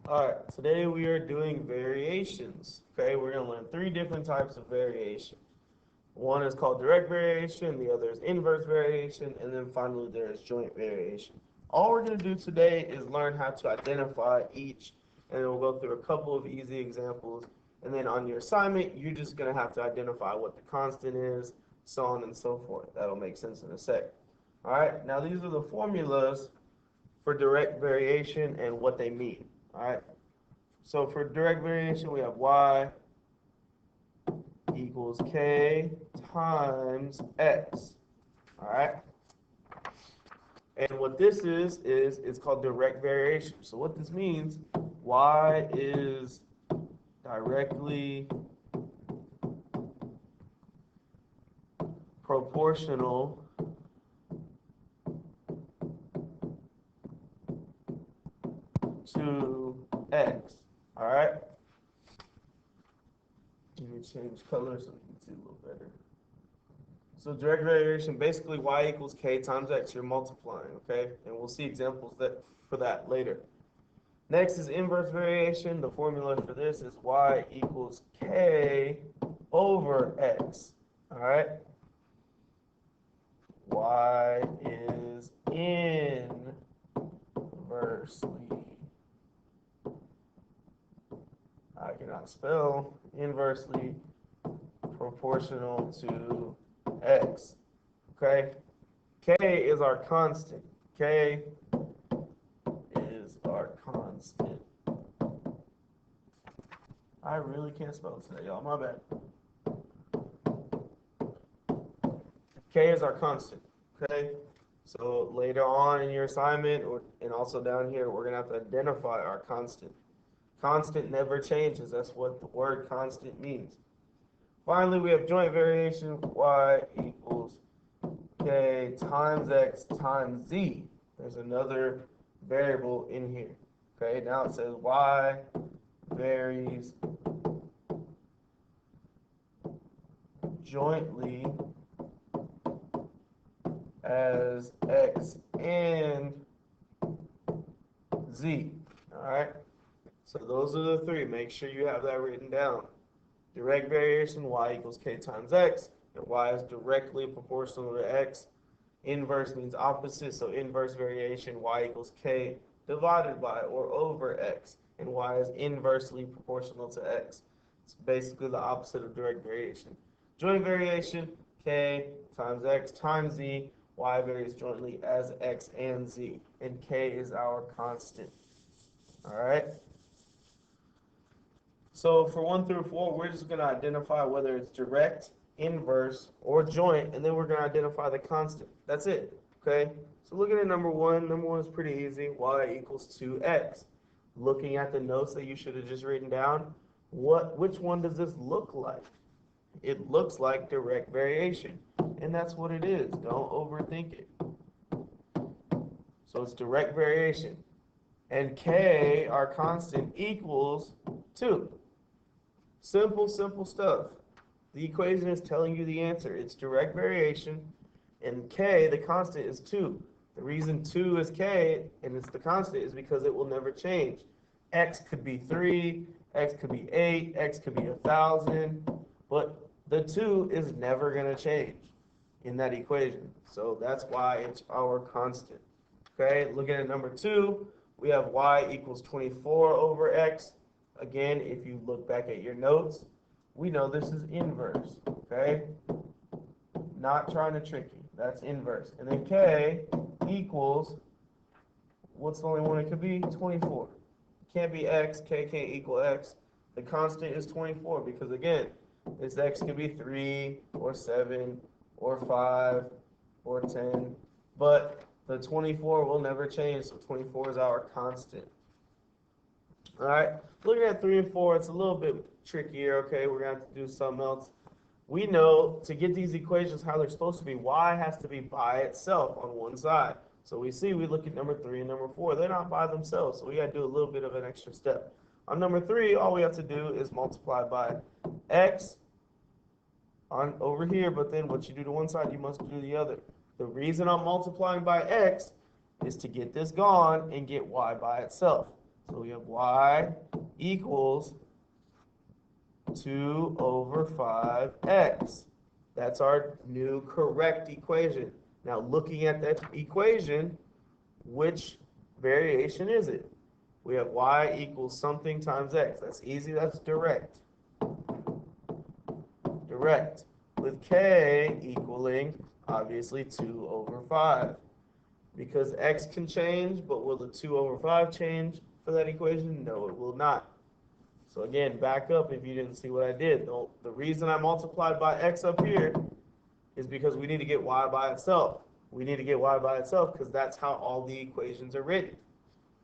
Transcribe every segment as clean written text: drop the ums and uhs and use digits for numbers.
All right, today we are doing variations. Okay, we're going to learn three different types of variation. One is called direct variation, the other is inverse variation, and then finally there is joint variation. All we're going to do today is learn how to identify each, and then we'll go through a couple of easy examples. And then on your assignment, you're just going to have to identify what the constant is, so on and so forth. That'll make sense in a sec. All right, now these are the formulas for direct variation and what they mean. All right. So for direct variation, we have y equals k times x. All right. And what this is it's called direct variation. So what this means, y is directly proportional to x. All right. Let me change color so you can see a little better. So direct variation, basically y equals k times x, you're multiplying, okay? And we'll see examples for that later. Next is inverse variation. The formula for this is y equals k over x, all right? Y is inversely, I cannot spell, inversely proportional to x, okay? K is our constant. K is our constant. I really can't spell today, y'all. My bad. K is our constant. Okay? So later on in your assignment, and also down here, we're going to have to identify our constant. Constant never changes. That's what the word constant means. Finally, we have joint variation. Y equals k times x times z. There's another variable in here. Okay, now it says y varies jointly as x and z. All right. So those are the three. Make sure you have that written down. Direct variation, y equals k times x, and y is directly proportional to x. Inverse means opposite, so inverse variation, y equals k divided by or over x, and y is inversely proportional to x. It's basically the opposite of direct variation. Joint variation, k times x times z, y varies jointly as x and z, and k is our constant. All right? So for 1 through 4, we're just going to identify whether it's direct, inverse, or joint, and then we're going to identify the constant. That's it, okay? So looking at number 1 is pretty easy. Y equals 2x. Looking at the notes that you should have just written down, which one does this look like? It looks like direct variation, and that's what it is. Don't overthink it. So it's direct variation. And k, our constant, equals 2. Simple, simple stuff. The equation is telling you the answer. It's direct variation, and k, the constant, is 2. The reason 2 is k, and it's the constant, is because it will never change. X could be 3, x could be 8, x could be 1,000, but the 2 is never going to change in that equation. So that's why it's our constant. Okay, looking at number 2, we have y equals 24 over x. Again, if you look back at your notes, we know this is inverse, okay? Not trying to trick you. That's inverse. And then k equals, what's the only one it could be? 24. Can't be x. K can't equal x. The constant is 24 because, again, this x could be 3 or 7 or 5 or 10. But the 24 will never change, so 24 is our constant. All right, looking at 3 and 4, it's a little bit trickier, okay? We're going to have to do something else. We know to get these equations how they're supposed to be, y has to be by itself on one side. So we look at number 3 and number 4. They're not by themselves, so we got to do a little bit of an extra step. On number 3, all we have to do is multiply by x on over here, but then what you do to one side, you must do the other. The reason I'm multiplying by x is to get this gone and get y by itself. So we have y equals 2 over 5x. That's our new correct equation. Now looking at that equation, which variation is it? We have y equals something times x. That's easy, that's direct. Direct. With k equaling, obviously, 2 over 5. Because x can change, but will the 2 over 5 change for that equation? No, it will not. So again, back up if you didn't see what I did. The reason I multiplied by x up here is because we need to get y by itself. We need to get y by itself because that's how all the equations are written.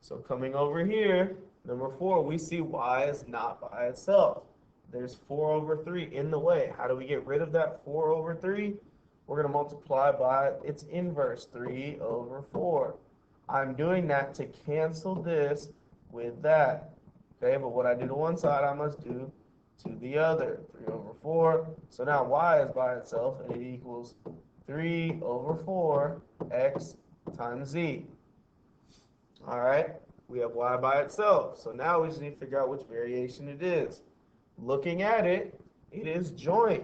So coming over here, number 4, we see y is not by itself. There's 4 over 3 in the way. How do we get rid of that 4 over 3? We're going to multiply by its inverse, 3 over 4. I'm doing that to cancel this with that. Okay, but what I do to one side, I must do to the other. 3 over 4. So now y is by itself, and it equals 3 over 4 x times z. All right, we have y by itself. So now we just need to figure out which variation it is. Looking at it, it is joint.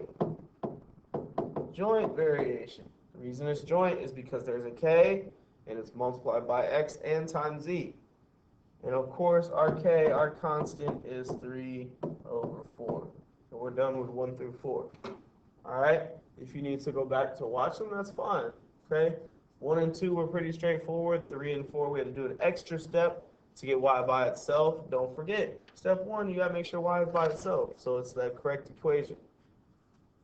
Joint variation. The reason it's joint is because there's a k, and it's multiplied by x and times z. And of course, our k, our constant, is 3 over 4. So we're done with 1 through 4. All right? If you need to go back to watch them, that's fine. Okay? 1 and 2 were pretty straightforward. 3 and 4, we had to do an extra step to get y by itself. Don't forget, step 1, you got to make sure y is by itself. So it's the correct equation.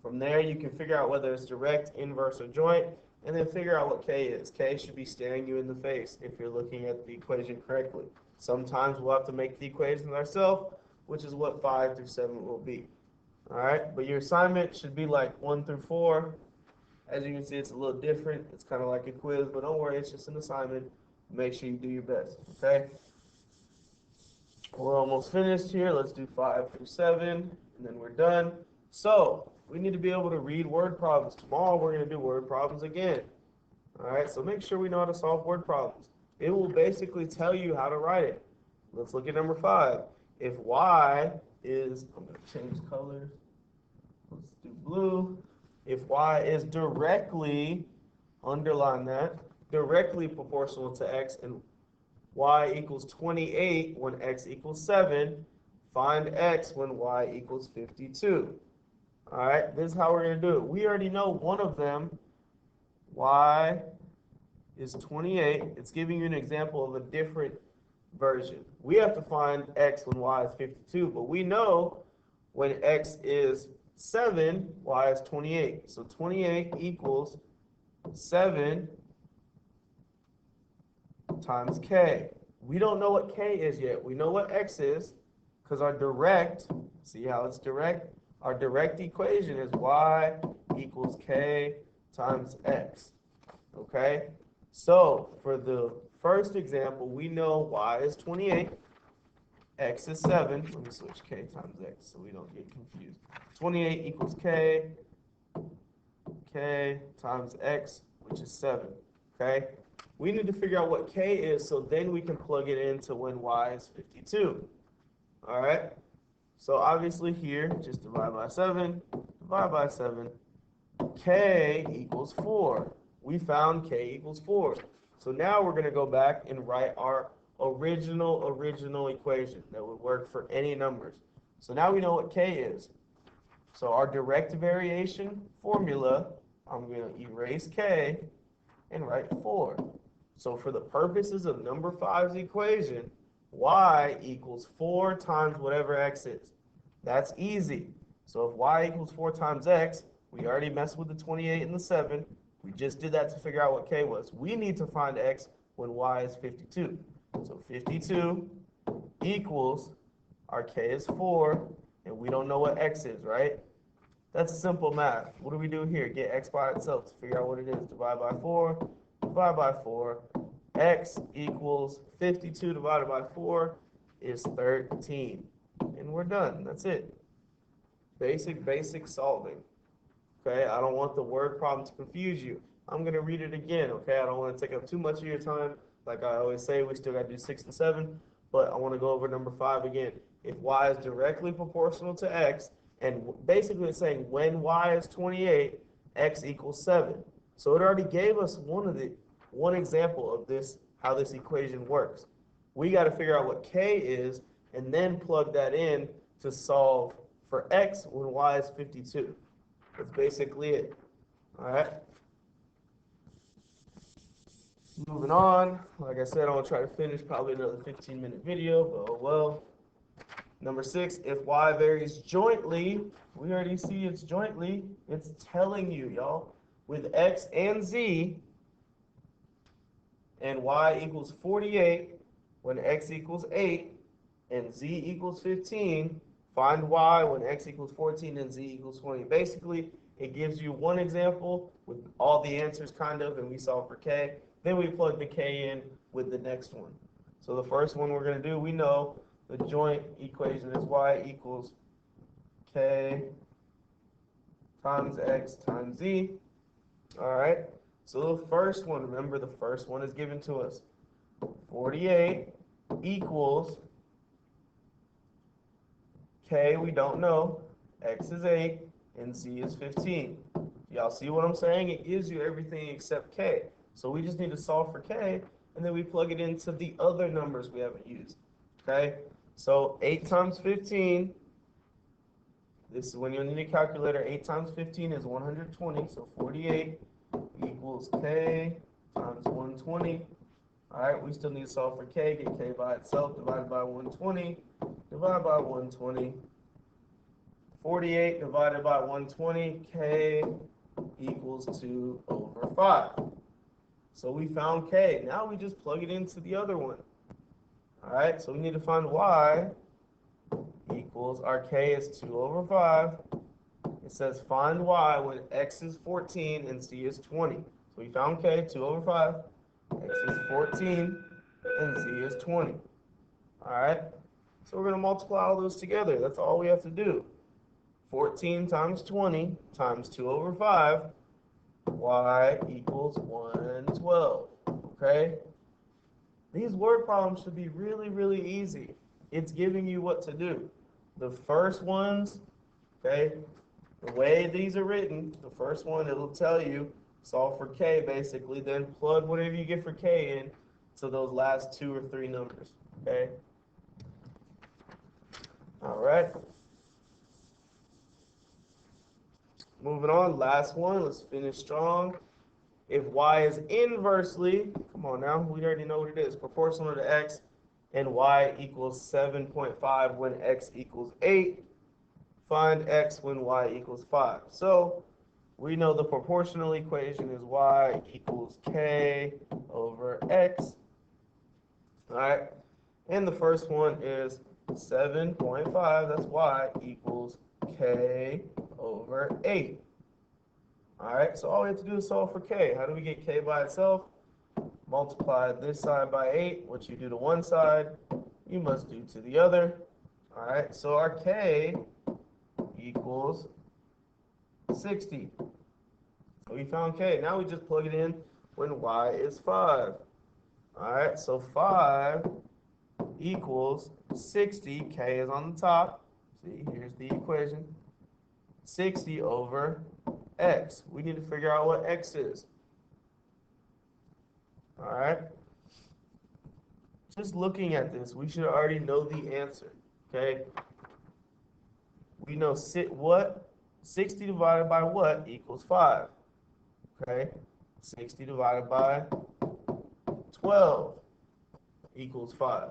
From there, you can figure out whether it's direct, inverse, or joint, and then figure out what k is. K should be staring you in the face if you're looking at the equation correctly. Sometimes we'll have to make the equations ourselves, which is what 5 through 7 will be. All right, but your assignment should be like 1 through 4. As you can see, it's a little different. It's kind of like a quiz, but don't worry, it's just an assignment. Make sure you do your best, okay? We're almost finished here. Let's do 5 through 7, and then we're done. So we need to be able to read word problems. Tomorrow we're going to do word problems again. All right, so make sure we know how to solve word problems. It will basically tell you how to write it. Let's look at number 5. If y is, I'm going to change colors. Let's do blue. If y is directly, underline that, directly proportional to x, and y equals 28 when x equals 7, find x when y equals 52. All right, this is how we're going to do it. We already know one of them, y is 28. It's giving you an example of a different version. We have to find x when y is 52, but we know when x is 7, y is 28. So 28 equals 7 times k. We don't know what k is yet. We know what x is because our direct, see how it's direct? Our direct equation is y equals k times x. Okay? So for the first example, we know y is 28, x is 7. Let me switch k times x so we don't get confused. 28 equals k times x, which is 7. Okay? We need to figure out what k is so then we can plug it into when y is 52. All right? So obviously here, just divide by 7, divide by 7. K equals 4. We found k equals 4. So now we're going to go back and write our original equation that would work for any numbers. So now we know what k is. So our direct variation formula, I'm going to erase k and write 4. So for the purposes of number 5's equation, y equals 4 times whatever x is. That's easy. So if y equals 4 times x, we already messed with the 28 and the 7. We just did that to figure out what k was. We need to find x when y is 52. So 52 equals, our k is 4, and we don't know what x is, right? That's simple math. What do we do here? Get x by itself to figure out what it is. Divide by 4, divide by 4. X equals 52 divided by 4 is 13. And we're done. That's it. Basic solving. Okay, I don't want the word problem to confuse you. I'm going to read it again, okay? I don't want to take up too much of your time. Like I always say, we still got to do 6 and 7. but I want to go over number 5 again. If y is directly proportional to x, and basically it's saying when y is 28, x equals 7. So it already gave us one example of this, how this equation works. We got to figure out what k is and then plug that in to solve for x when y is 52. That's basically it. All right. Moving on. Like I said, I'm going to try to finish probably another 15-minute video, but oh well. Number 6, if y varies jointly, we already see it's jointly. It's telling you, y'all, with x and z, and y equals 48 when x equals 8 and z equals 15, find y when x equals 14 and z equals 20. Basically, it gives you one example with all the answers kind of, and we solve for k. Then we plug the k in with the next one. So the first one we're going to do, we know the joint equation is y equals k times x times z. All right. So the first one, remember the first one is given to us. 48 equals k, we don't know, x is 8, and z is 15. Y'all see what I'm saying? It gives you everything except k. So we just need to solve for k, and then we plug it into the other numbers we haven't used. Okay? So 8 times 15, this is when you'll need a calculator. 8 times 15 is 120, so 48 equals k times 120. All right, we still need to solve for k. Get k by itself, divided by 120, divided by 120. 48 divided by 120, k equals 2 over 5. So we found k. Now we just plug it into the other one. All right, so we need to find y equals, our k is 2 over 5. It says find y when x is 14 and z is 20. So we found k, 2 over 5. X is 14 and z is 20. All right, so we're going to multiply all those together. That's all we have to do. 14 times 20 times 2 over 5, y equals 112. Okay? These word problems should be really, really easy. It's giving you what to do. The first ones, okay, the way these are written, the first one, it'll tell you, solve for k basically, then plug whatever you get for k in to those last 2 or 3 numbers, okay? All right. Moving on, last one, let's finish strong. If y is inversely, come on now, we already know what it is, proportional to x, and y equals 7.5 when x equals 8, find x when y equals 5. So we know the proportional equation is y equals k over x. All right, and the first one is 7.5, that's y equals k over 8. All right, so all we have to do is solve for k. How do we get k by itself? Multiply this side by 8. What you do to one side, you must do to the other. All right, so our k equals 60. So we found k. Now we just plug it in when y is 5. All right, so 5 equals 60. K is on the top. See, here's the equation. 60 over x. We need to figure out what x is. All right. Just looking at this, we should already know the answer. Okay. We know 60 divided by what equals 5. Okay. 60 divided by 12 equals 5.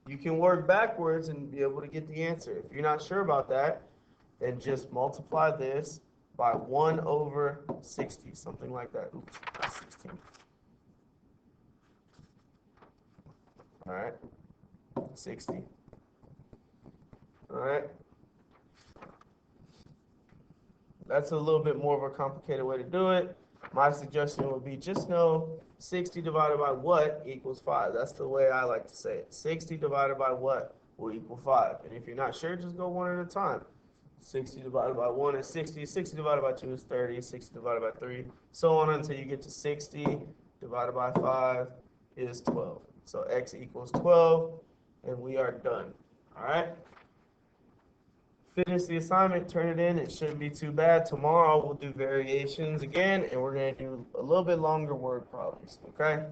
You can work backwards and be able to get the answer. If you're not sure about that, then just multiply this by 1 over 60, something like that. Oops, 16. All right, 60. All right. That's a little bit more of a complicated way to do it. My suggestion would be just know 60 divided by what equals 5. That's the way I like to say it. 60 divided by what will equal 5. And if you're not sure, just go one at a time. 60 divided by 1 is 60. 60 divided by 2 is 30. 60 divided by 3, so on until you get to 60 divided by 5 is 12. So x equals 12. and we are done. All right. Finish the assignment, turn it in. It shouldn't be too bad. Tomorrow we'll do variations again, and we're going to do a little bit longer word problems. Okay.